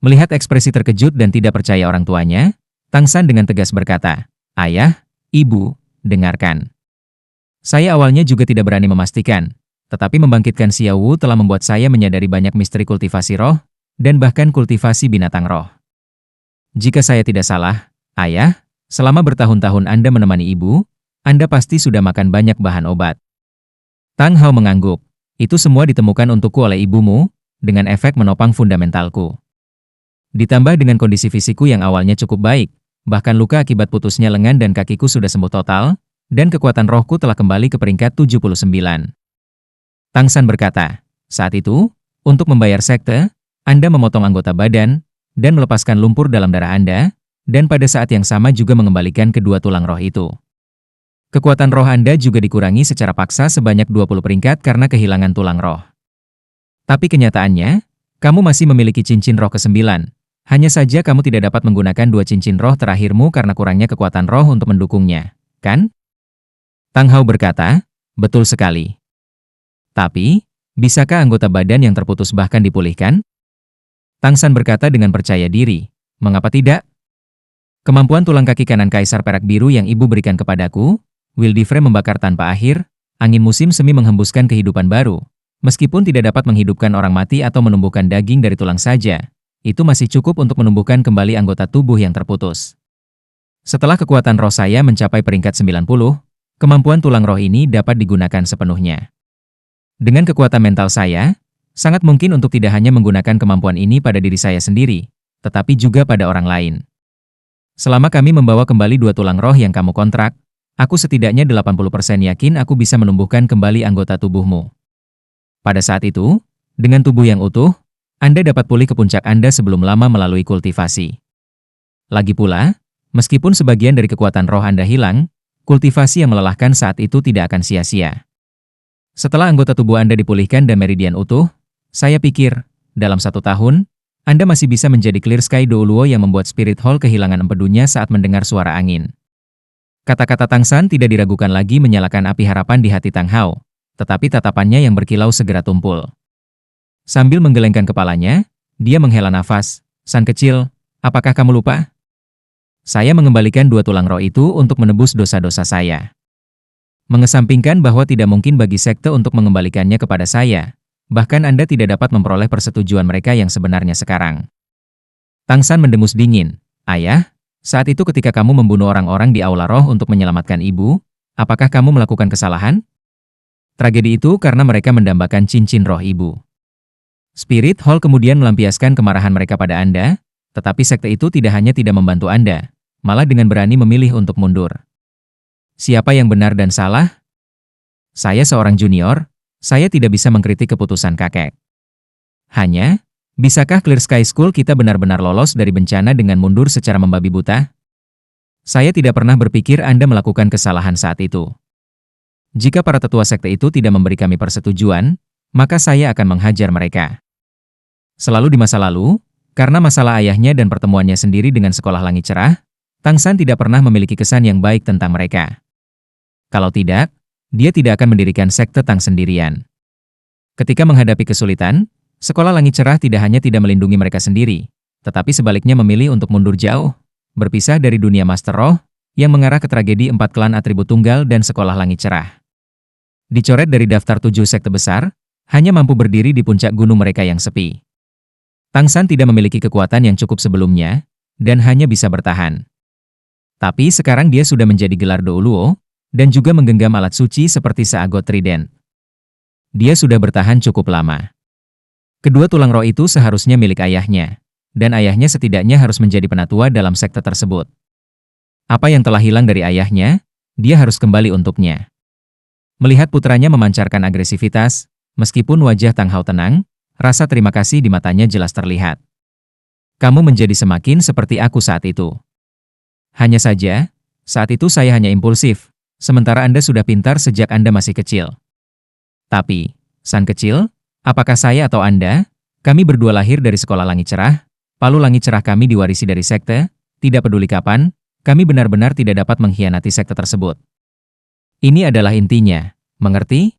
Melihat ekspresi terkejut dan tidak percaya orang tuanya, Tang San dengan tegas berkata, "Ayah, Ibu, dengarkan. Saya awalnya juga tidak berani memastikan, tetapi membangkitkan Xiao Wu telah membuat saya menyadari banyak misteri kultivasi roh, dan bahkan kultivasi binatang roh. Jika saya tidak salah, Ayah, selama bertahun-tahun Anda menemani Ibu, Anda pasti sudah makan banyak bahan obat." Tang Hao mengangguk. "Itu semua ditemukan untukku oleh ibumu, dengan efek menopang fundamentalku. Ditambah dengan kondisi fisikku yang awalnya cukup baik, bahkan luka akibat putusnya lengan dan kakiku sudah sembuh total, dan kekuatan rohku telah kembali ke peringkat 79. Tang San berkata, "Saat itu, untuk membayar sekte, Anda memotong anggota badan, dan melepaskan lumpur dalam darah Anda, dan pada saat yang sama juga mengembalikan kedua tulang roh itu. Kekuatan roh Anda juga dikurangi secara paksa sebanyak 20 peringkat karena kehilangan tulang roh. Tapi kenyataannya, kamu masih memiliki cincin roh ke-9. Hanya saja kamu tidak dapat menggunakan 2 cincin roh terakhirmu karena kurangnya kekuatan roh untuk mendukungnya, kan?" Tang Hao berkata, "Betul sekali. Tapi, bisakah anggota badan yang terputus bahkan dipulihkan?" Tang San berkata dengan percaya diri, "Mengapa tidak? Kemampuan tulang kaki kanan Kaisar Perak Biru yang Ibu berikan kepadaku, Will Diffre membakar tanpa akhir, angin musim semi menghembuskan kehidupan baru. Meskipun tidak dapat menghidupkan orang mati atau menumbuhkan daging dari tulang saja, itu masih cukup untuk menumbuhkan kembali anggota tubuh yang terputus. Setelah kekuatan roh saya mencapai peringkat 90, kemampuan tulang roh ini dapat digunakan sepenuhnya. Dengan kekuatan mental saya, sangat mungkin untuk tidak hanya menggunakan kemampuan ini pada diri saya sendiri, tetapi juga pada orang lain. Selama kami membawa kembali 2 tulang roh yang kamu kontrak, aku setidaknya 80% yakin aku bisa menumbuhkan kembali anggota tubuhmu. Pada saat itu, dengan tubuh yang utuh, Anda dapat pulih ke puncak Anda sebelum lama melalui kultivasi. Lagi pula, meskipun sebagian dari kekuatan roh Anda hilang, kultivasi yang melelahkan saat itu tidak akan sia-sia. Setelah anggota tubuh Anda dipulihkan dan meridian utuh, saya pikir, dalam 1 tahun, Anda masih bisa menjadi Clear Sky Douluo yang membuat Spirit Hall kehilangan empedunya saat mendengar suara angin." Kata-kata Tang San tidak diragukan lagi menyalakan api harapan di hati Tang Hao, tetapi tatapannya yang berkilau segera tumpul. Sambil menggelengkan kepalanya, dia menghela nafas. "San kecil, apakah kamu lupa? Saya mengembalikan 2 tulang roh itu untuk menebus dosa-dosa saya. Mengesampingkan bahwa tidak mungkin bagi sekte untuk mengembalikannya kepada saya, bahkan Anda tidak dapat memperoleh persetujuan mereka yang sebenarnya sekarang." Tang San mendengus dingin. "Ayah, saat itu ketika kamu membunuh orang-orang di Aula Roh untuk menyelamatkan Ibu, apakah kamu melakukan kesalahan? Tragedi itu karena mereka mendambakan cincin roh Ibu. Spirit Hall kemudian melampiaskan kemarahan mereka pada Anda, tetapi sekte itu tidak hanya tidak membantu Anda, malah dengan berani memilih untuk mundur. Siapa yang benar dan salah? Saya seorang junior, saya tidak bisa mengkritik keputusan kakek. Hanya, bisakah Clear Sky School kita benar-benar lolos dari bencana dengan mundur secara membabi buta? Saya tidak pernah berpikir Anda melakukan kesalahan saat itu. Jika para tetua sekte itu tidak memberi kami persetujuan, maka saya akan menghajar mereka." Selalu di masa lalu, karena masalah ayahnya dan pertemuannya sendiri dengan Sekolah Langit Cerah, Tang San tidak pernah memiliki kesan yang baik tentang mereka. Kalau tidak, dia tidak akan mendirikan sekte Tang sendirian. Ketika menghadapi kesulitan, Sekolah Langit Cerah tidak hanya tidak melindungi mereka sendiri, tetapi sebaliknya memilih untuk mundur jauh, berpisah dari dunia Master Roh, yang mengarah ke tragedi 4 klan atribut tunggal dan Sekolah Langit Cerah. Dicoret dari daftar 7 sekte besar, hanya mampu berdiri di puncak gunung mereka yang sepi. Tang San tidak memiliki kekuatan yang cukup sebelumnya, dan hanya bisa bertahan. Tapi sekarang dia sudah menjadi gelar Douluo, dan juga menggenggam alat suci seperti seagot trident. Dia sudah bertahan cukup lama. Kedua tulang roh itu seharusnya milik ayahnya, dan ayahnya setidaknya harus menjadi penatua dalam sekte tersebut. Apa yang telah hilang dari ayahnya, dia harus kembali untuknya. Melihat putranya memancarkan agresivitas, meskipun wajah Tang Hao tenang, rasa terima kasih di matanya jelas terlihat. "Kamu menjadi semakin seperti aku saat itu. Hanya saja, saat itu saya hanya impulsif, sementara Anda sudah pintar sejak Anda masih kecil. Tapi, San kecil, apakah saya atau Anda, kami berdua lahir dari Sekolah Langit Cerah, palu langit cerah kami diwarisi dari sekte, tidak peduli kapan, kami benar-benar tidak dapat mengkhianati sekte tersebut. Ini adalah intinya, mengerti?"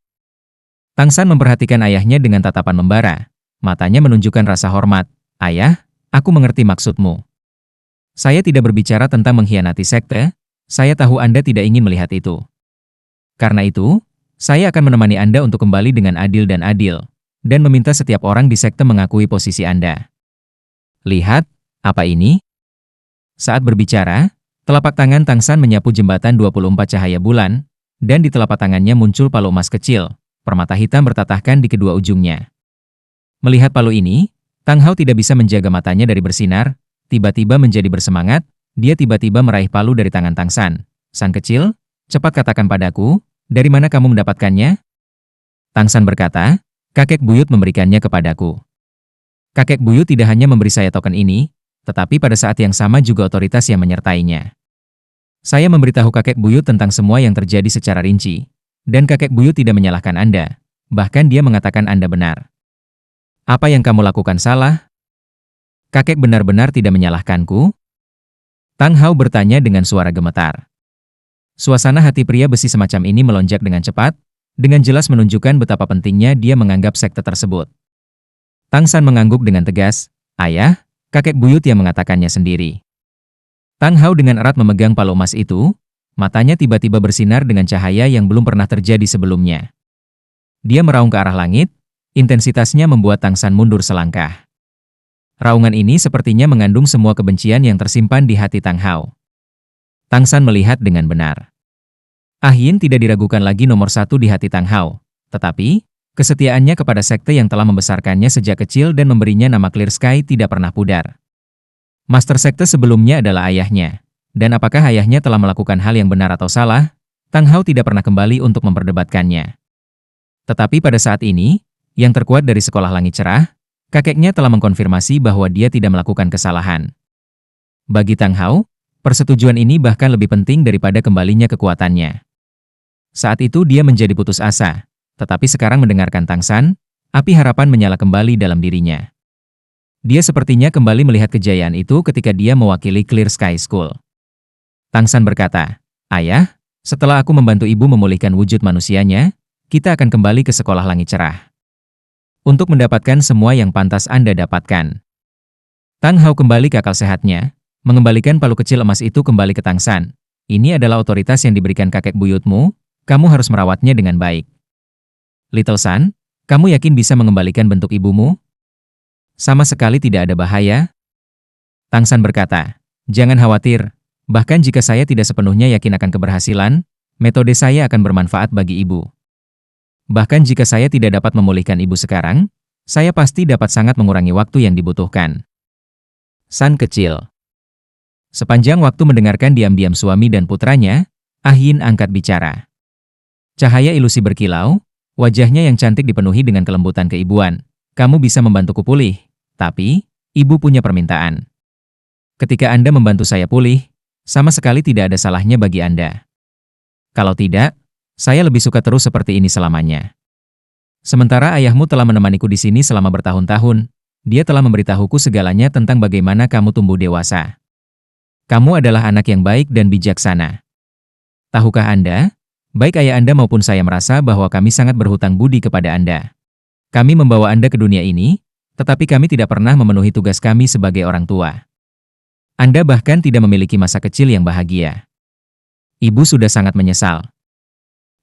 Tang San memperhatikan ayahnya dengan tatapan membara. Matanya menunjukkan rasa hormat. "Ayah, Aku mengerti maksudmu. Saya tidak berbicara tentang mengkhianati sekte, saya tahu Anda tidak ingin melihat itu. Karena itu, saya akan menemani Anda untuk kembali dengan adil, dan meminta setiap orang di sekte mengakui posisi Anda. Lihat, apa ini? Saat berbicara, telapak tangan Tang San menyapu jembatan 24 cahaya bulan, dan di telapak tangannya muncul palu emas kecil, permata hitam bertatahkan di kedua ujungnya. Melihat palu ini, Tang Hao tidak bisa menjaga matanya dari bersinar, tiba-tiba menjadi bersemangat, dia tiba-tiba meraih palu dari tangan Tang San. San kecil, cepat katakan padaku, dari mana kamu mendapatkannya? Tang San berkata, kakek buyut memberikannya kepadaku. Kakek buyut tidak hanya memberi saya token ini, tetapi pada saat yang sama juga otoritas yang menyertainya. Saya memberitahu kakek buyut tentang semua yang terjadi secara rinci, dan kakek buyut tidak menyalahkan Anda, bahkan dia mengatakan Anda benar. Apa yang kamu lakukan salah? Kakek benar-benar tidak menyalahkanku? Tang Hao bertanya dengan suara gemetar. Suasana hati pria besi semacam ini melonjak dengan cepat, dengan jelas menunjukkan betapa pentingnya dia menganggap sekte tersebut. Tang San mengangguk dengan tegas, ayah, kakek buyut yang mengatakannya sendiri. Tang Hao dengan erat memegang palu emas itu, matanya tiba-tiba bersinar dengan cahaya yang belum pernah terjadi sebelumnya. Dia meraung ke arah langit, intensitasnya membuat Tang San mundur selangkah. Raungan ini sepertinya mengandung semua kebencian yang tersimpan di hati Tang Hao. Tang San melihat dengan benar. Ah Yin tidak diragukan lagi nomor satu di hati Tang Hao, tetapi kesetiaannya kepada sekte yang telah membesarkannya sejak kecil dan memberinya nama Clear Sky tidak pernah pudar. Master sekte sebelumnya adalah ayahnya, dan apakah ayahnya telah melakukan hal yang benar atau salah, Tang Hao tidak pernah kembali untuk memperdebatkannya. Tetapi pada saat ini, yang terkuat dari sekolah langit cerah, kakeknya telah mengkonfirmasi bahwa dia tidak melakukan kesalahan. Bagi Tang Hao, persetujuan ini bahkan lebih penting daripada kembalinya kekuatannya. Saat itu dia menjadi putus asa, tetapi sekarang mendengarkan Tang San, api harapan menyala kembali dalam dirinya. Dia sepertinya kembali melihat kejayaan itu ketika dia mewakili Clear Sky School. Tang San berkata, ayah, setelah aku membantu ibu memulihkan wujud manusianya, kita akan kembali ke sekolah langit cerah. Untuk mendapatkan semua yang pantas Anda dapatkan. Tang Hao kembali ke akal sehatnya, mengembalikan palu kecil emas itu kembali ke Tang San. Ini adalah otoritas yang diberikan kakek buyutmu, kamu harus merawatnya dengan baik. Little San, kamu yakin bisa mengembalikan bentuk ibumu? Sama sekali tidak ada bahaya. Tang San berkata, jangan khawatir, bahkan jika saya tidak sepenuhnya yakin akan keberhasilan, metode saya akan bermanfaat bagi ibu. Bahkan jika saya tidak dapat memulihkan ibu sekarang, saya pasti dapat sangat mengurangi waktu yang dibutuhkan. San kecil. Sepanjang waktu mendengarkan diam-diam suami dan putranya, Ah Yin angkat bicara. Cahaya ilusi berkilau, wajahnya yang cantik dipenuhi dengan kelembutan keibuan. Kamu bisa membantuku pulih, tapi ibu punya permintaan. Ketika Anda membantu saya pulih, sama sekali tidak ada salahnya bagi Anda. Kalau tidak, saya lebih suka terus seperti ini selamanya. Sementara ayahmu telah menemaniku di sini selama bertahun-tahun, dia telah memberitahuku segalanya tentang bagaimana kamu tumbuh dewasa. Kamu adalah anak yang baik dan bijaksana. Tahukah Anda, baik ayah Anda maupun saya merasa bahwa kami sangat berhutang budi kepada Anda. Kami membawa Anda ke dunia ini, tetapi kami tidak pernah memenuhi tugas kami sebagai orang tua. Anda bahkan tidak memiliki masa kecil yang bahagia. Ibu sudah sangat menyesal.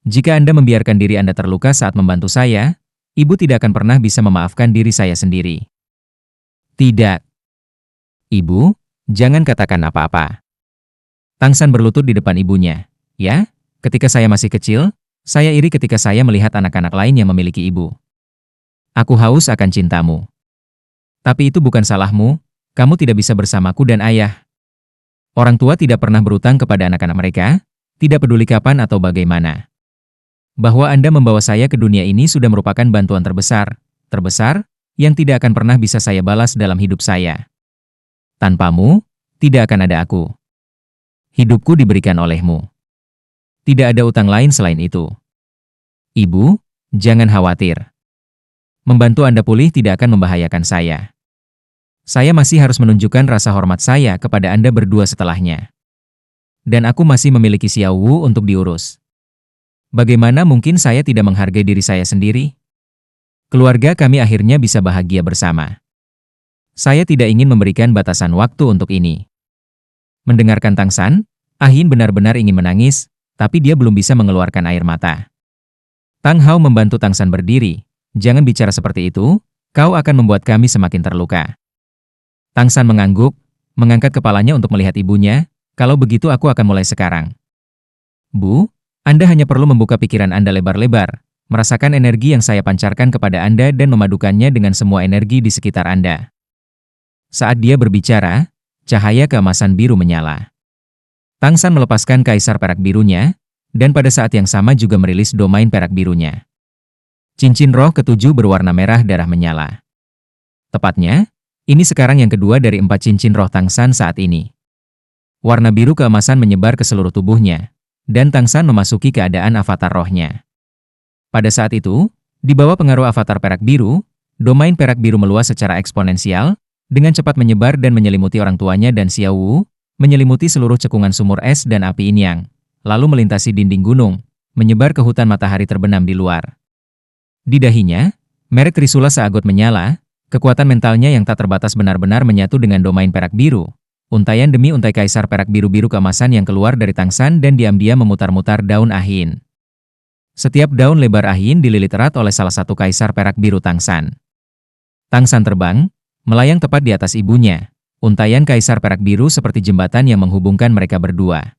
Jika Anda membiarkan diri Anda terluka saat membantu saya, ibu tidak akan pernah bisa memaafkan diri saya sendiri. Tidak. Ibu, jangan katakan apa-apa. Tang San berlutut di depan ibunya. Ya, ketika saya masih kecil, saya iri ketika saya melihat anak-anak lain yang memiliki ibu. Aku haus akan cintamu. Tapi itu bukan salahmu, kamu tidak bisa bersamaku dan ayah. Orang tua tidak pernah berutang kepada anak-anak mereka, tidak peduli kapan atau bagaimana. Bahwa Anda membawa saya ke dunia ini sudah merupakan bantuan terbesar, yang tidak akan pernah bisa saya balas dalam hidup saya. Tanpamu, tidak akan ada aku. Hidupku diberikan olehmu. Tidak ada utang lain selain itu. Ibu, jangan khawatir. Membantu Anda pulih tidak akan membahayakan saya. Saya masih harus menunjukkan rasa hormat saya kepada Anda berdua setelahnya. Dan aku masih memiliki Xiao Wu untuk diurus. Bagaimana mungkin saya tidak menghargai diri saya sendiri? Keluarga kami akhirnya bisa bahagia bersama. Saya tidak ingin memberikan batasan waktu untuk ini. Mendengarkan Tang San, Ah Hin benar-benar ingin menangis, tapi dia belum bisa mengeluarkan air mata. Tang Hao membantu Tang San berdiri. Jangan bicara seperti itu, kau akan membuat kami semakin terluka. Tang San mengangguk, mengangkat kepalanya untuk melihat ibunya. Kalau begitu aku akan mulai sekarang. Bu, Anda hanya perlu membuka pikiran Anda lebar-lebar, merasakan energi yang saya pancarkan kepada Anda dan memadukannya dengan semua energi di sekitar Anda. Saat dia berbicara, cahaya keemasan biru menyala. Tang San melepaskan kaisar perak birunya, dan pada saat yang sama juga merilis domain perak birunya. Cincin roh ketujuh berwarna merah darah menyala. Tepatnya, ini sekarang yang kedua dari 4 cincin roh Tang San saat ini. Warna biru keemasan menyebar ke seluruh tubuhnya, dan Tang San memasuki keadaan avatar rohnya. Pada saat itu, di bawah pengaruh avatar perak biru, domain perak biru meluas secara eksponensial, dengan cepat menyebar dan menyelimuti orang tuanya dan Xiao Wu, menyelimuti seluruh cekungan sumur es dan api Inyang, lalu melintasi dinding gunung, menyebar ke hutan matahari terbenam di luar. Di dahinya, merek Trisula seagot menyala, kekuatan mentalnya yang tak terbatas benar-benar menyatu dengan domain perak biru. Untaian demi untai kaisar perak biru-biru keemasan yang keluar dari Tang San dan diam-diam memutar-mutar daun Ah Hin. Setiap daun lebar Ah Hin dililit erat oleh salah satu kaisar perak biru Tang San. Tang San terbang, melayang tepat di atas ibunya. Untaian kaisar perak biru seperti jembatan yang menghubungkan mereka berdua.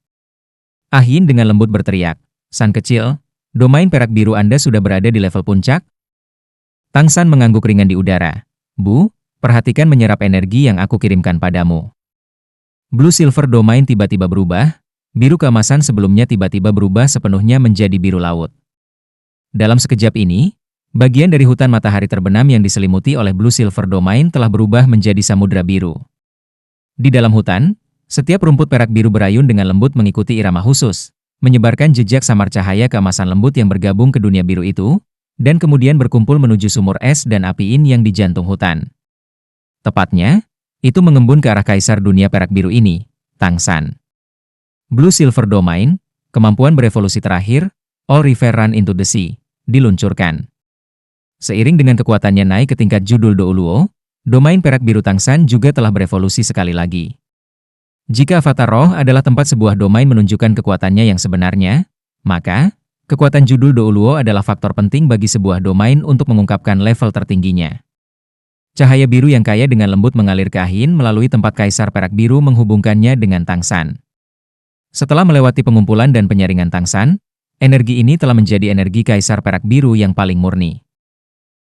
Ah Hin dengan lembut berteriak, "San kecil, domain perak biru Anda sudah berada di level puncak?" Tang San mengangguk ringan di udara. "Bu, perhatikan menyerap energi yang aku kirimkan padamu." Blue Silver Domain tiba-tiba berubah, biru keemasan sebelumnya tiba-tiba berubah sepenuhnya menjadi biru laut. Dalam sekejap ini, bagian dari hutan matahari terbenam yang diselimuti oleh Blue Silver Domain telah berubah menjadi samudra biru. Di dalam hutan, setiap rumput perak biru berayun dengan lembut mengikuti irama khusus, menyebarkan jejak samar cahaya keemasan lembut yang bergabung ke dunia biru itu, dan kemudian berkumpul menuju sumur es dan api In yang di jantung hutan. Tepatnya, itu mengembun ke arah kaisar dunia perak biru ini, Tang San. Blue Silver Domain, kemampuan berevolusi terakhir, All River Run into the Sea, diluncurkan. Seiring dengan kekuatannya naik ke tingkat judul Douluo, domain perak biru Tang San juga telah berevolusi sekali lagi. Jika avatar roh adalah tempat sebuah domain menunjukkan kekuatannya yang sebenarnya, maka kekuatan judul Douluo adalah faktor penting bagi sebuah domain untuk mengungkapkan level tertingginya. Cahaya biru yang kaya dengan lembut mengalir ke Ah Hin melalui tempat kaisar perak biru menghubungkannya dengan Tang San. Setelah melewati pengumpulan dan penyaringan Tang San, energi ini telah menjadi energi kaisar perak biru yang paling murni.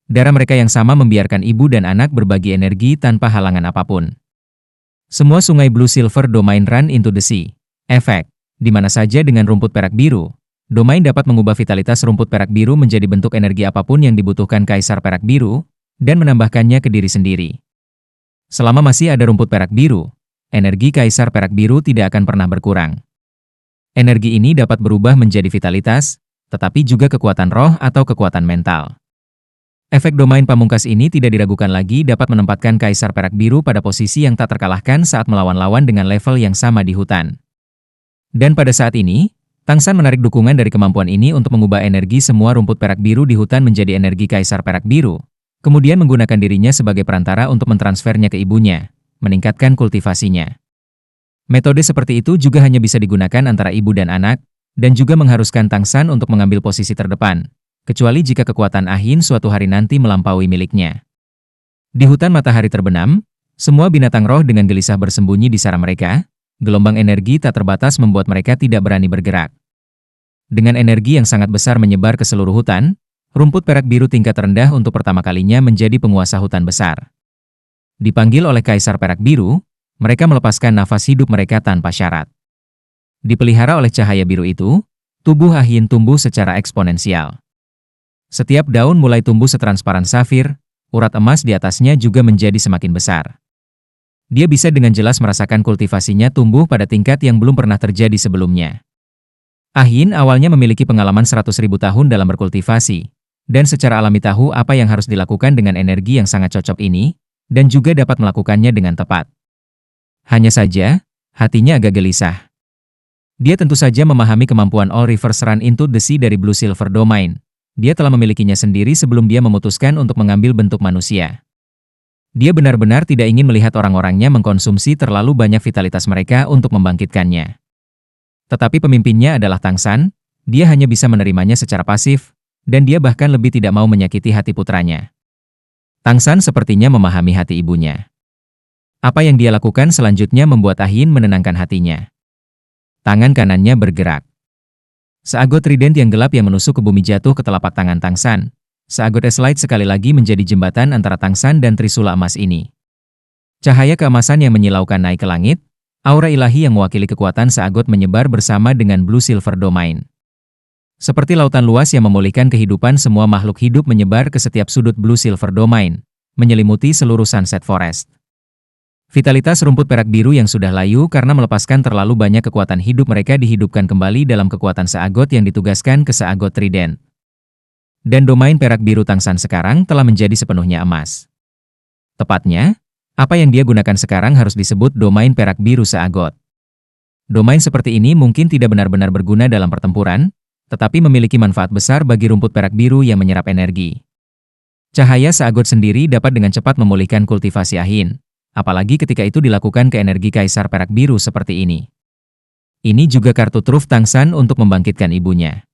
Darah mereka yang sama membiarkan ibu dan anak berbagi energi tanpa halangan apapun. Semua sungai Blue Silver Domain Run into the Sea. Efek, di mana saja dengan rumput perak biru, domain dapat mengubah vitalitas rumput perak biru menjadi bentuk energi apapun yang dibutuhkan kaisar perak biru, dan menambahkannya ke diri sendiri. Selama masih ada rumput perak biru, energi kaisar perak biru tidak akan pernah berkurang. Energi ini dapat berubah menjadi vitalitas, tetapi juga kekuatan roh atau kekuatan mental. Efek domain pamungkas ini tidak diragukan lagi dapat menempatkan kaisar perak biru pada posisi yang tak terkalahkan saat melawan lawan dengan level yang sama di hutan. Dan pada saat ini, Tang San menarik dukungan dari kemampuan ini untuk mengubah energi semua rumput perak biru di hutan menjadi energi kaisar perak biru, kemudian menggunakan dirinya sebagai perantara untuk mentransfernya ke ibunya, meningkatkan kultivasinya. Metode seperti itu juga hanya bisa digunakan antara ibu dan anak, dan juga mengharuskan Tang San untuk mengambil posisi terdepan, kecuali jika kekuatan Ah Hin suatu hari nanti melampaui miliknya. Di hutan matahari terbenam, semua binatang roh dengan gelisah bersembunyi di sarang mereka, gelombang energi tak terbatas membuat mereka tidak berani bergerak. Dengan energi yang sangat besar menyebar ke seluruh hutan, rumput perak biru tingkat rendah untuk pertama kalinya menjadi penguasa hutan besar. Dipanggil oleh kaisar perak biru, mereka melepaskan nafas hidup mereka tanpa syarat. Dipelihara oleh cahaya biru itu, tubuh Ah Hin tumbuh secara eksponensial. Setiap daun mulai tumbuh setransparan safir, urat emas di atasnya juga menjadi semakin besar. Dia bisa dengan jelas merasakan kultivasinya tumbuh pada tingkat yang belum pernah terjadi sebelumnya. Ah Hin awalnya memiliki pengalaman 100.000 tahun dalam berkultivasi, dan secara alami tahu apa yang harus dilakukan dengan energi yang sangat cocok ini, dan juga dapat melakukannya dengan tepat. Hanya saja, hatinya agak gelisah. Dia tentu saja memahami kemampuan All Rivers Run into the Sea dari Blue Silver Domain. Dia telah memilikinya sendiri sebelum dia memutuskan untuk mengambil bentuk manusia. Dia benar-benar tidak ingin melihat orang-orangnya mengkonsumsi terlalu banyak vitalitas mereka untuk membangkitkannya. Tetapi pemimpinnya adalah Tang San, dia hanya bisa menerimanya secara pasif, dan dia bahkan lebih tidak mau menyakiti hati putranya. Tang San sepertinya memahami hati ibunya. Apa yang dia lakukan selanjutnya membuat Ah Yin menenangkan hatinya. Tangan kanannya bergerak. Seagot trident yang gelap yang menusuk ke bumi jatuh ke telapak tangan Tang San. Seagot S-Light sekali lagi menjadi jembatan antara Tang San dan trisula emas ini. Cahaya keemasan yang menyilaukan naik ke langit, aura ilahi yang mewakili kekuatan seagot menyebar bersama dengan Blue Silver Domain. Seperti lautan luas yang memulihkan kehidupan semua makhluk hidup menyebar ke setiap sudut Blue Silver Domain, menyelimuti seluruh Sunset Forest. Vitalitas rumput perak biru yang sudah layu karena melepaskan terlalu banyak kekuatan hidup mereka dihidupkan kembali dalam kekuatan seagot yang ditugaskan ke seagot trident. Dan domain perak biru Tang San sekarang telah menjadi sepenuhnya emas. Tepatnya, apa yang dia gunakan sekarang harus disebut domain perak biru seagot. Domain seperti ini mungkin tidak benar-benar berguna dalam pertempuran, tetapi memiliki manfaat besar bagi rumput perak biru yang menyerap energi. Cahaya seagot sendiri dapat dengan cepat memulihkan kultivasi Ah Yin, apalagi ketika itu dilakukan ke energi kaisar perak biru seperti ini. Ini juga kartu truf Tang San untuk membangkitkan ibunya.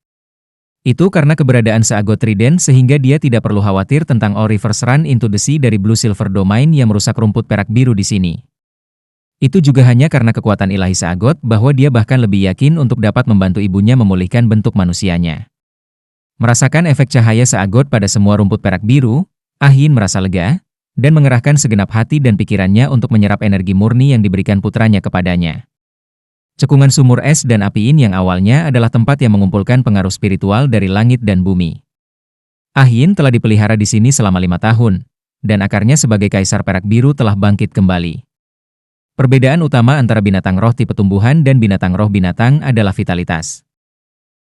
Itu karena keberadaan seagot trident sehingga dia tidak perlu khawatir tentang All Reverse Run into the Sea dari Blue Silver Domain yang merusak rumput perak biru di sini. Itu juga hanya karena kekuatan ilahi seagot bahwa dia bahkan lebih yakin untuk dapat membantu ibunya memulihkan bentuk manusianya. Merasakan efek cahaya seagot pada semua rumput perak biru, Ah Yin merasa lega, dan mengerahkan segenap hati dan pikirannya untuk menyerap energi murni yang diberikan putranya kepadanya. Cekungan sumur es dan api Yin yang awalnya adalah tempat yang mengumpulkan pengaruh spiritual dari langit dan bumi. Ah Yin telah dipelihara di sini selama 5 tahun, dan akarnya sebagai kaisar perak biru telah bangkit kembali. Perbedaan utama antara binatang roh tipe tumbuhan dan binatang roh binatang adalah vitalitas.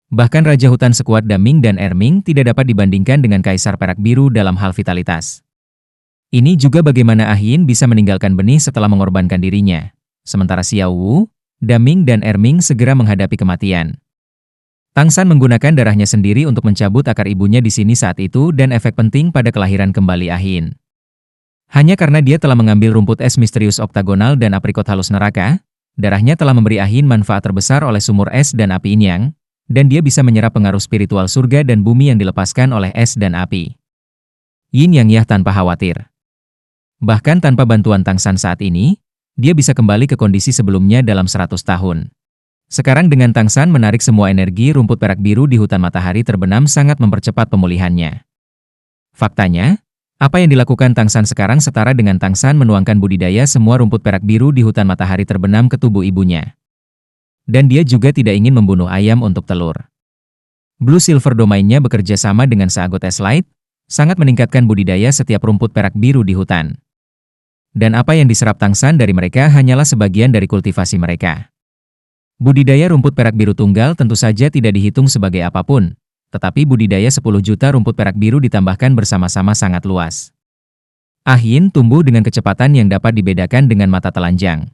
Bahkan Raja Hutan sekuat Daming dan Erming tidak dapat dibandingkan dengan kaisar perak biru dalam hal vitalitas. Ini juga bagaimana Ah Yin bisa meninggalkan benih setelah mengorbankan dirinya, sementara Xiao Wu, Daming dan Erming segera menghadapi kematian. Tang San menggunakan darahnya sendiri untuk mencabut akar ibunya di sini saat itu dan efek penting pada kelahiran kembali Ah Yin. Hanya karena dia telah mengambil rumput es misterius oktagonal dan aprikot halus neraka, darahnya telah memberi Ah Yin manfaat terbesar oleh sumur es dan api Yin Yang, dan dia bisa menyerap pengaruh spiritual surga dan bumi yang dilepaskan oleh es dan api. Yin Yang Yah tanpa khawatir. Bahkan tanpa bantuan Tang San saat ini, dia bisa kembali ke kondisi sebelumnya dalam 100 tahun. Sekarang dengan Tang San menarik semua energi rumput perak biru di hutan matahari terbenam sangat mempercepat pemulihannya. Faktanya, apa yang dilakukan Tang San sekarang setara dengan Tang San menuangkan budidaya semua rumput perak biru di hutan matahari terbenam ke tubuh ibunya. Dan dia juga tidak ingin membunuh ayam untuk telur. Blue Silver Domain-nya bekerja sama dengan seagot S-Light, sangat meningkatkan budidaya setiap rumput perak biru di hutan. Dan apa yang diserap Tang San dari mereka hanyalah sebagian dari kultivasi mereka. Budidaya rumput perak biru tunggal tentu saja tidak dihitung sebagai apapun, tetapi budidaya 10 juta rumput perak biru ditambahkan bersama-sama sangat luas. Ah Yin tumbuh dengan kecepatan yang dapat dibedakan dengan mata telanjang.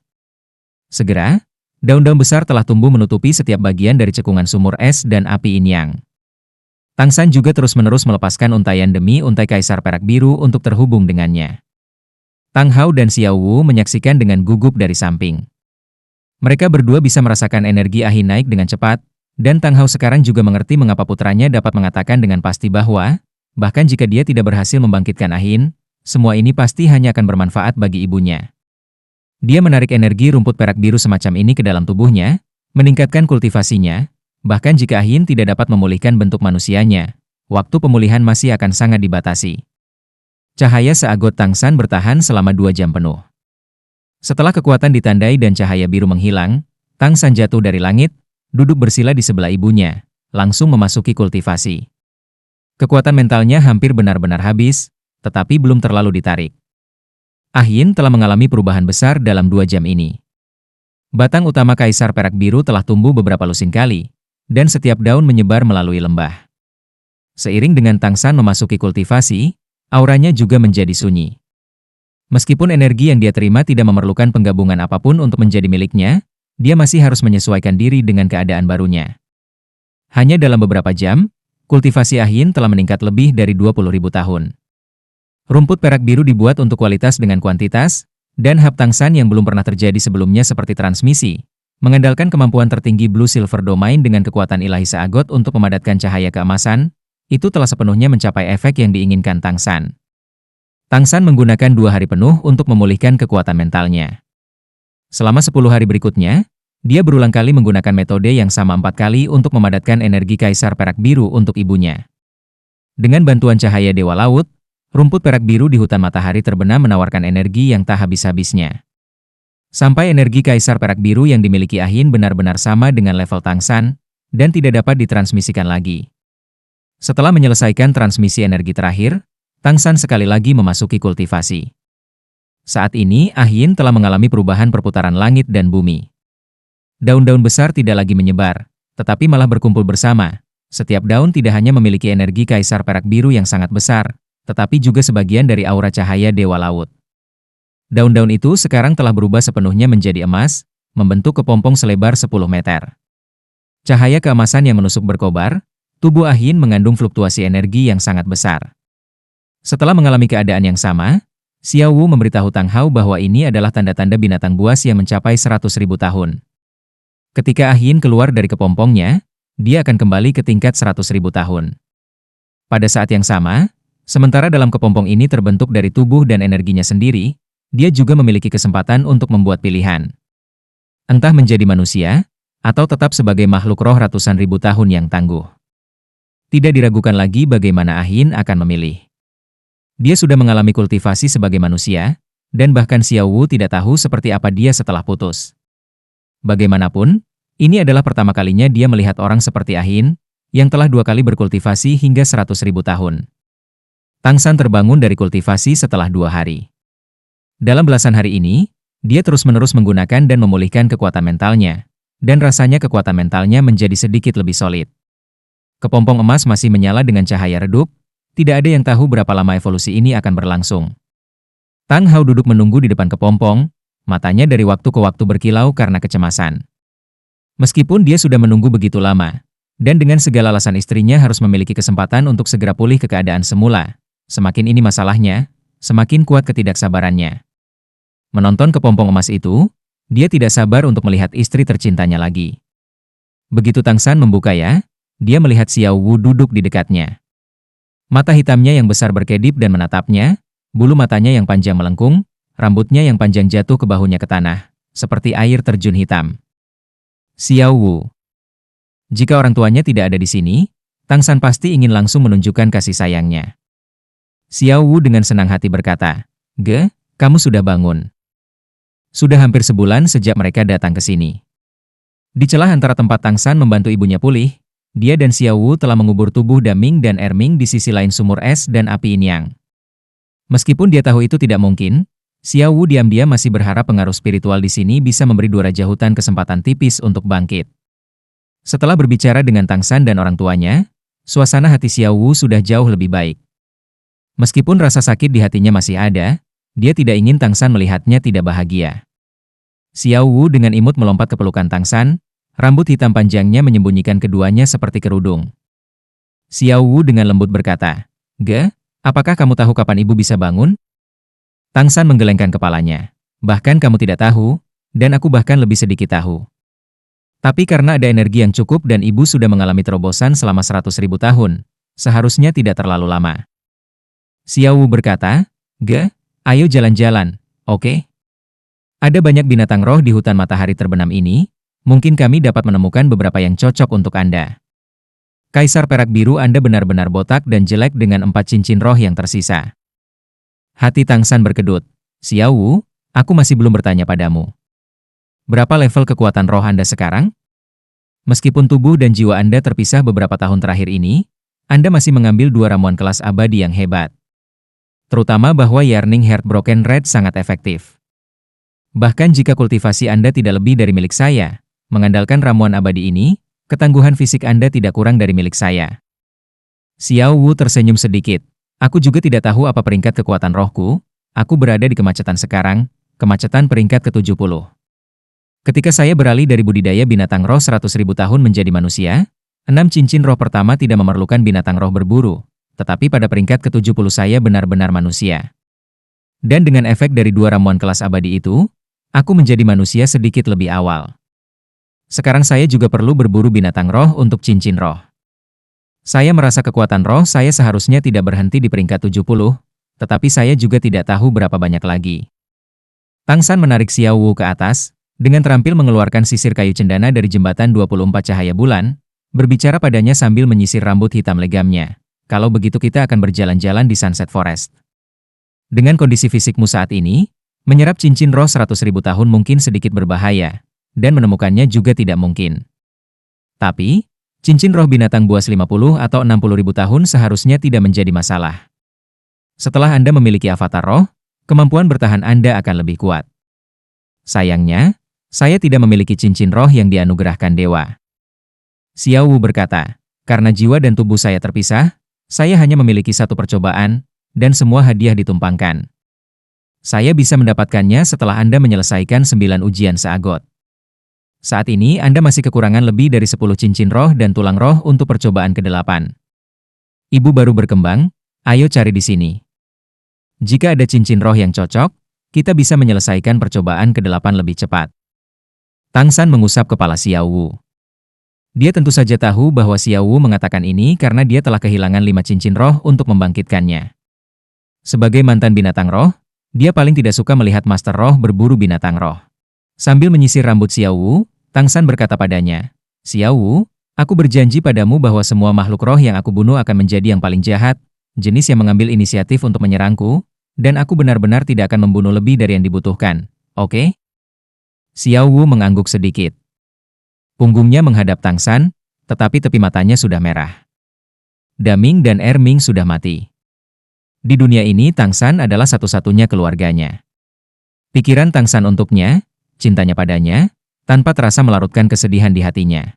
Segera, daun-daun besar telah tumbuh menutupi setiap bagian dari cekungan sumur es dan api Yin Yang. Tang San juga terus-menerus melepaskan untaian demi untai kaisar perak biru untuk terhubung dengannya. Tang Hao dan Xiao Wu menyaksikan dengan gugup dari samping. Mereka berdua bisa merasakan energi Ah Yin naik dengan cepat, dan Tang Hao sekarang juga mengerti mengapa putranya dapat mengatakan dengan pasti bahwa, bahkan jika dia tidak berhasil membangkitkan Ah Yin, semua ini pasti hanya akan bermanfaat bagi ibunya. Dia menarik energi rumput perak biru semacam ini ke dalam tubuhnya, meningkatkan kultivasinya, bahkan jika Ah Yin tidak dapat memulihkan bentuk manusianya, waktu pemulihan masih akan sangat dibatasi. Cahaya seagot Tang San bertahan selama 2 jam penuh. Setelah kekuatan ditandai dan cahaya biru menghilang, Tang San jatuh dari langit, duduk bersila di sebelah ibunya, langsung memasuki kultivasi. Kekuatan mentalnya hampir benar-benar habis, tetapi belum terlalu ditarik. Ah Yin telah mengalami perubahan besar dalam 2 jam ini. Batang utama kaisar perak biru telah tumbuh beberapa lusin kali, dan setiap daun menyebar melalui lembah. Seiring dengan Tang San memasuki kultivasi, auranya juga menjadi sunyi. Meskipun energi yang dia terima tidak memerlukan penggabungan apapun untuk menjadi miliknya, dia masih harus menyesuaikan diri dengan keadaan barunya. Hanya dalam beberapa jam, kultivasi Ah Yin telah meningkat lebih dari 20.000 tahun. Rumput perak biru dibuat untuk kualitas dengan kuantitas, dan hab tangsan yang belum pernah terjadi sebelumnya seperti transmisi, mengandalkan kemampuan tertinggi Blue Silver Domain dengan kekuatan ilahi Seagot untuk memadatkan cahaya keemasan, itu telah sepenuhnya mencapai efek yang diinginkan Tangsan. Tangsan menggunakan 2 hari penuh untuk memulihkan kekuatan mentalnya. Selama 10 hari berikutnya, dia berulang kali menggunakan metode yang sama 4 kali untuk memadatkan energi Kaisar Perak Biru untuk ibunya. Dengan bantuan cahaya Dewa Laut, rumput perak biru di hutan matahari terbenam menawarkan energi yang tak habis-habisnya. Sampai energi Kaisar Perak Biru yang dimiliki Ahin benar-benar sama dengan level Tangsan, dan tidak dapat ditransmisikan lagi. Setelah menyelesaikan transmisi energi terakhir, Tangsan sekali lagi memasuki kultivasi. Saat ini, Ahin telah mengalami perubahan perputaran langit dan bumi. Daun-daun besar tidak lagi menyebar, tetapi malah berkumpul bersama. Setiap daun tidak hanya memiliki energi Kaisar Perak Biru yang sangat besar, tetapi juga sebagian dari aura cahaya Dewa Laut. Daun-daun itu sekarang telah berubah sepenuhnya menjadi emas, membentuk kepompong selebar 10 meter. Cahaya keemasan yang menusuk berkobar, tubuh Ahin mengandung fluktuasi energi yang sangat besar. Setelah mengalami keadaan yang sama, Xiao Wu memberitahu Tang Hao bahwa ini adalah tanda-tanda binatang buas yang mencapai 100.000 tahun. Ketika Ahin keluar dari kepompongnya, dia akan kembali ke tingkat 100.000 tahun. Pada saat yang sama, sementara dalam kepompong ini terbentuk dari tubuh dan energinya sendiri, dia juga memiliki kesempatan untuk membuat pilihan. Entah menjadi manusia, atau tetap sebagai makhluk roh ratusan ribu tahun yang tangguh. Tidak diragukan lagi bagaimana Ahin akan memilih. Dia sudah mengalami kultivasi sebagai manusia, dan bahkan Xiao Wu tidak tahu seperti apa dia setelah putus. Bagaimanapun, ini adalah pertama kalinya dia melihat orang seperti Ahin, yang telah 2 kali berkultivasi hingga 100.000 tahun. Tangsan terbangun dari kultivasi setelah 2 hari. Dalam belasan hari ini, dia terus-menerus menggunakan dan memulihkan kekuatan mentalnya, dan rasanya kekuatan mentalnya menjadi sedikit lebih solid. Kepompong emas masih menyala dengan cahaya redup, tidak ada yang tahu berapa lama evolusi ini akan berlangsung. Tang Hao duduk menunggu di depan kepompong, matanya dari waktu ke waktu berkilau karena kecemasan. Meskipun dia sudah menunggu begitu lama, dan dengan segala alasan istrinya harus memiliki kesempatan untuk segera pulih ke keadaan semula, semakin ini masalahnya, semakin kuat ketidaksabarannya. Menonton kepompong emas itu, dia tidak sabar untuk melihat istri tercintanya lagi. Begitu Tangsan membukanya, dia melihat Xiao Wu duduk di dekatnya. Mata hitamnya yang besar berkedip dan menatapnya, bulu matanya yang panjang melengkung, rambutnya yang panjang jatuh ke bahunya ke tanah, seperti air terjun hitam. Xiao Wu. Jika orang tuanya tidak ada di sini, Tangsan pasti ingin langsung menunjukkan kasih sayangnya. Xiao Wu dengan senang hati berkata, "Ge, kamu sudah bangun." Sudah hampir sebulan sejak mereka datang ke sini. Di celah antara tempat Tangsan membantu ibunya pulih, dia dan Xiao Wu telah mengubur tubuh Daming dan Erming di sisi lain sumur es dan api Inyang. Meskipun dia tahu itu tidak mungkin, Xiao Wu diam-diam masih berharap pengaruh spiritual di sini bisa memberi 2 Raja Hutan kesempatan tipis untuk bangkit. Setelah berbicara dengan Tangsan dan orang tuanya, suasana hati Xiao Wu sudah jauh lebih baik. Meskipun rasa sakit di hatinya masih ada, dia tidak ingin Tangsan melihatnya tidak bahagia. Xiao Wu dengan imut melompat ke pelukan Tangsan, rambut hitam panjangnya menyembunyikan keduanya seperti kerudung. Xiao Wu dengan lembut berkata, "Ge, apakah kamu tahu kapan ibu bisa bangun?" Tangsan menggelengkan kepalanya. "Bahkan kamu tidak tahu, dan aku bahkan lebih sedikit tahu. Tapi karena ada energi yang cukup dan ibu sudah mengalami terobosan selama 100.000 tahun, seharusnya tidak terlalu lama." Xiao Wu berkata, "Ge, ayo jalan-jalan, oke? Ada banyak binatang roh di hutan matahari terbenam ini, mungkin kami dapat menemukan beberapa yang cocok untuk Anda." Kaisar Perak Biru Anda benar-benar botak dan jelek dengan 4 cincin roh yang tersisa. Hati Tangsan berkedut. "Xiao Wu, aku masih belum bertanya padamu. Berapa level kekuatan roh Anda sekarang? Meskipun tubuh dan jiwa Anda terpisah beberapa tahun terakhir ini, Anda masih mengambil 2 ramuan kelas abadi yang hebat. Terutama bahwa Yearning Heart Broken Red sangat efektif. Bahkan jika kultivasi Anda tidak lebih dari milik saya, mengandalkan ramuan abadi ini, ketangguhan fisik Anda tidak kurang dari milik saya." Xiao Wu tersenyum sedikit. "Aku juga tidak tahu apa peringkat kekuatan rohku, aku berada di kemacetan sekarang, kemacetan peringkat ke-70. Ketika saya beralih dari budidaya binatang roh 100.000 tahun menjadi manusia, 6 cincin roh pertama tidak memerlukan binatang roh berburu, tetapi pada peringkat ke-70 saya benar-benar manusia. Dan dengan efek dari 2 ramuan kelas abadi itu, aku menjadi manusia sedikit lebih awal. Sekarang saya juga perlu berburu binatang roh untuk cincin roh. Saya merasa kekuatan roh saya seharusnya tidak berhenti di peringkat 70, tetapi saya juga tidak tahu berapa banyak lagi. Tang San menarik Xiao Wu ke atas, dengan terampil mengeluarkan sisir kayu cendana dari jembatan 24 cahaya bulan, berbicara padanya sambil menyisir rambut hitam legamnya. Kalau begitu kita akan berjalan-jalan di Sunset Forest. Dengan kondisi fisikmu saat ini, menyerap cincin roh 100.000 tahun mungkin sedikit berbahaya, dan menemukannya juga tidak mungkin. Tapi, cincin roh binatang buas 50 atau 60.000 tahun seharusnya tidak menjadi masalah. Setelah Anda memiliki avatar roh, kemampuan bertahan Anda akan lebih kuat. Sayangnya, saya tidak memiliki cincin roh yang dianugerahkan dewa. Xiao Wu berkata, karena jiwa dan tubuh saya terpisah, saya hanya memiliki satu percobaan, dan semua hadiah ditumpangkan. Saya bisa mendapatkannya setelah Anda menyelesaikan 9 ujian seagot. Saat ini Anda masih kekurangan lebih dari 10 cincin roh dan tulang roh untuk percobaan ke-8. Ibu baru berkembang, ayo cari di sini. Jika ada cincin roh yang cocok, kita bisa menyelesaikan percobaan ke-8 lebih cepat. Tang San mengusap kepala Xiao Wu. Dia tentu saja tahu bahwa Xiao Wu mengatakan ini karena dia telah kehilangan 5 cincin roh untuk membangkitkannya. Sebagai mantan binatang roh, dia paling tidak suka melihat Master Roh berburu binatang roh. Sambil menyisir rambut Xiao Wu, Tang San berkata padanya, Xiao Wu, aku berjanji padamu bahwa semua makhluk roh yang aku bunuh akan menjadi yang paling jahat, jenis yang mengambil inisiatif untuk menyerangku, dan aku benar-benar tidak akan membunuh lebih dari yang dibutuhkan, oke? Xiao Wu mengangguk sedikit. Punggungnya menghadap Tang San, tetapi tepi matanya sudah merah. Daming dan Erming sudah mati. Di dunia ini Tang San adalah satu-satunya keluarganya. Pikiran Tang San untuknya, cintanya padanya, tanpa terasa melarutkan kesedihan di hatinya.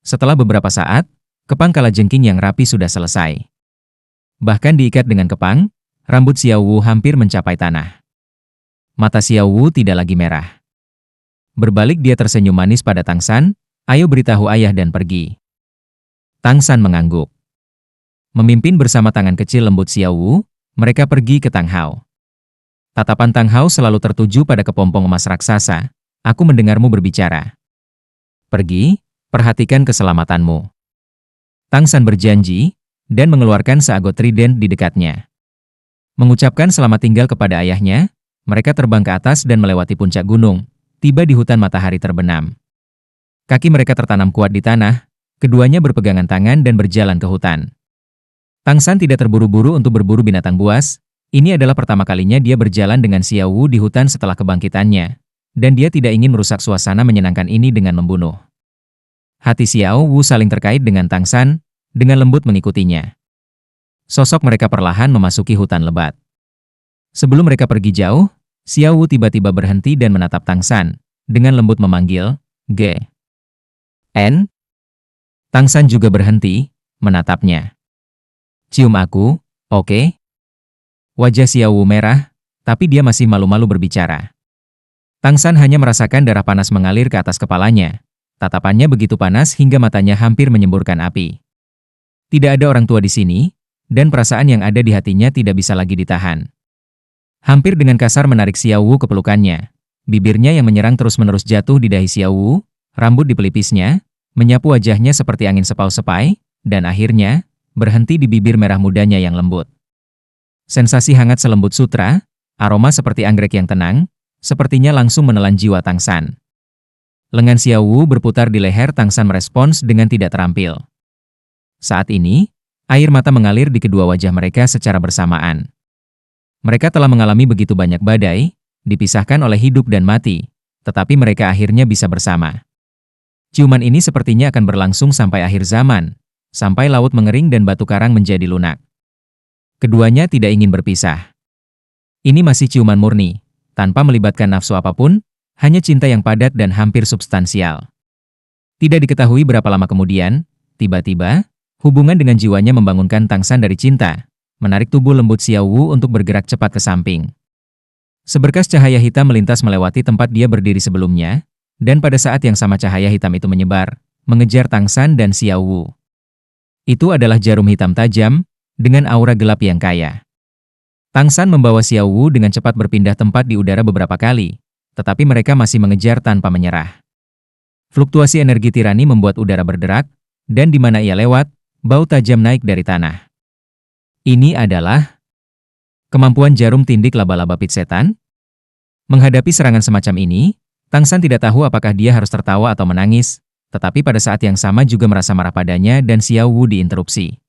Setelah beberapa saat, kepang kalajengking yang rapi sudah selesai. Bahkan diikat dengan kepang, rambut Xiao Wu hampir mencapai tanah. Mata Xiao Wu tidak lagi merah. Berbalik dia tersenyum manis pada Tang San, ayo beritahu ayah dan pergi. Tang San mengangguk. Memimpin bersama tangan kecil lembut Xiao Wu, mereka pergi ke Tang Hao. Tatapan Tang Hao selalu tertuju pada kepompong emas raksasa, aku mendengarmu berbicara. Pergi, perhatikan keselamatanmu. Tang San berjanji, dan mengeluarkan seagot trident di dekatnya. Mengucapkan selamat tinggal kepada ayahnya, mereka terbang ke atas dan melewati puncak gunung, tiba di hutan matahari terbenam. Kaki mereka tertanam kuat di tanah, keduanya berpegangan tangan dan berjalan ke hutan. Tang San tidak terburu-buru untuk berburu binatang buas, ini adalah pertama kalinya dia berjalan dengan Xiao Wu di hutan setelah kebangkitannya, dan dia tidak ingin merusak suasana menyenangkan ini dengan membunuh. Hati Xiao Wu saling terkait dengan Tang San, dengan lembut mengikutinya. Sosok mereka perlahan memasuki hutan lebat. Sebelum mereka pergi jauh, Xiao Wu tiba-tiba berhenti dan menatap Tang San, dengan lembut memanggil, G. N. Tang San juga berhenti, menatapnya. Cium aku, oke? Wajah Xiao Wu merah, tapi dia masih malu-malu berbicara. Tang San hanya merasakan darah panas mengalir ke atas kepalanya. Tatapannya begitu panas hingga matanya hampir menyemburkan api. Tidak ada orang tua di sini, dan perasaan yang ada di hatinya tidak bisa lagi ditahan. Hampir dengan kasar menarik Xiao Wu ke pelukannya. Bibirnya yang menyerang terus-menerus jatuh di dahi Xiao Wu, rambut di pelipisnya, menyapu wajahnya seperti angin sepau-sepai, dan akhirnya, berhenti di bibir merah mudanya yang lembut. Sensasi hangat selembut sutra, aroma seperti anggrek yang tenang, sepertinya langsung menelan jiwa Tang San. Lengan Xiao Wu berputar di leher Tang San merespons dengan tidak terampil. Saat ini, air mata mengalir di kedua wajah mereka secara bersamaan. Mereka telah mengalami begitu banyak badai, dipisahkan oleh hidup dan mati, tetapi mereka akhirnya bisa bersama. Ciuman ini sepertinya akan berlangsung sampai akhir zaman, sampai laut mengering dan batu karang menjadi lunak. Keduanya tidak ingin berpisah. Ini masih ciuman murni, tanpa melibatkan nafsu apapun, hanya cinta yang padat dan hampir substansial. Tidak diketahui berapa lama kemudian, tiba-tiba, hubungan dengan jiwanya membangunkan Tang San dari cinta, menarik tubuh lembut Xiao Wu untuk bergerak cepat ke samping. Seberkas cahaya hitam melintas melewati tempat dia berdiri sebelumnya, dan pada saat yang sama cahaya hitam itu menyebar, mengejar Tang San dan Xiao Wu. Itu adalah jarum hitam tajam, dengan aura gelap yang kaya. Tang San membawa Xiao Wu dengan cepat berpindah tempat di udara beberapa kali, tetapi mereka masih mengejar tanpa menyerah. Fluktuasi energi tirani membuat udara berderak, dan di mana ia lewat, bau tajam naik dari tanah. Ini adalah kemampuan jarum tindik laba-laba pit setan? Menghadapi serangan semacam ini, Tang San tidak tahu apakah dia harus tertawa atau menangis, tetapi pada saat yang sama juga merasa marah padanya dan Xiao Wu diinterupsi.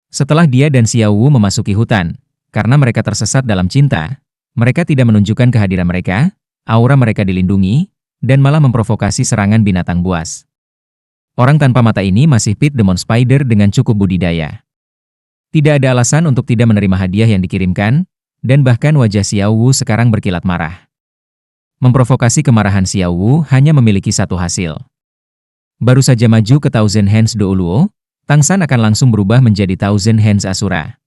Setelah dia dan Xiao Wu memasuki hutan, karena mereka tersesat dalam cinta, mereka tidak menunjukkan kehadiran mereka, aura mereka dilindungi, dan malah memprovokasi serangan binatang buas. Orang tanpa mata ini masih Pit Demon Spider dengan cukup budidaya. Tidak ada alasan untuk tidak menerima hadiah yang dikirimkan, dan bahkan wajah Xiao Wu sekarang berkilat marah. Memprovokasi kemarahan Xiao Wu hanya memiliki satu hasil. Baru saja maju ke Thousand Hands Douluo, Tang San akan langsung berubah menjadi Thousand Hands Asura.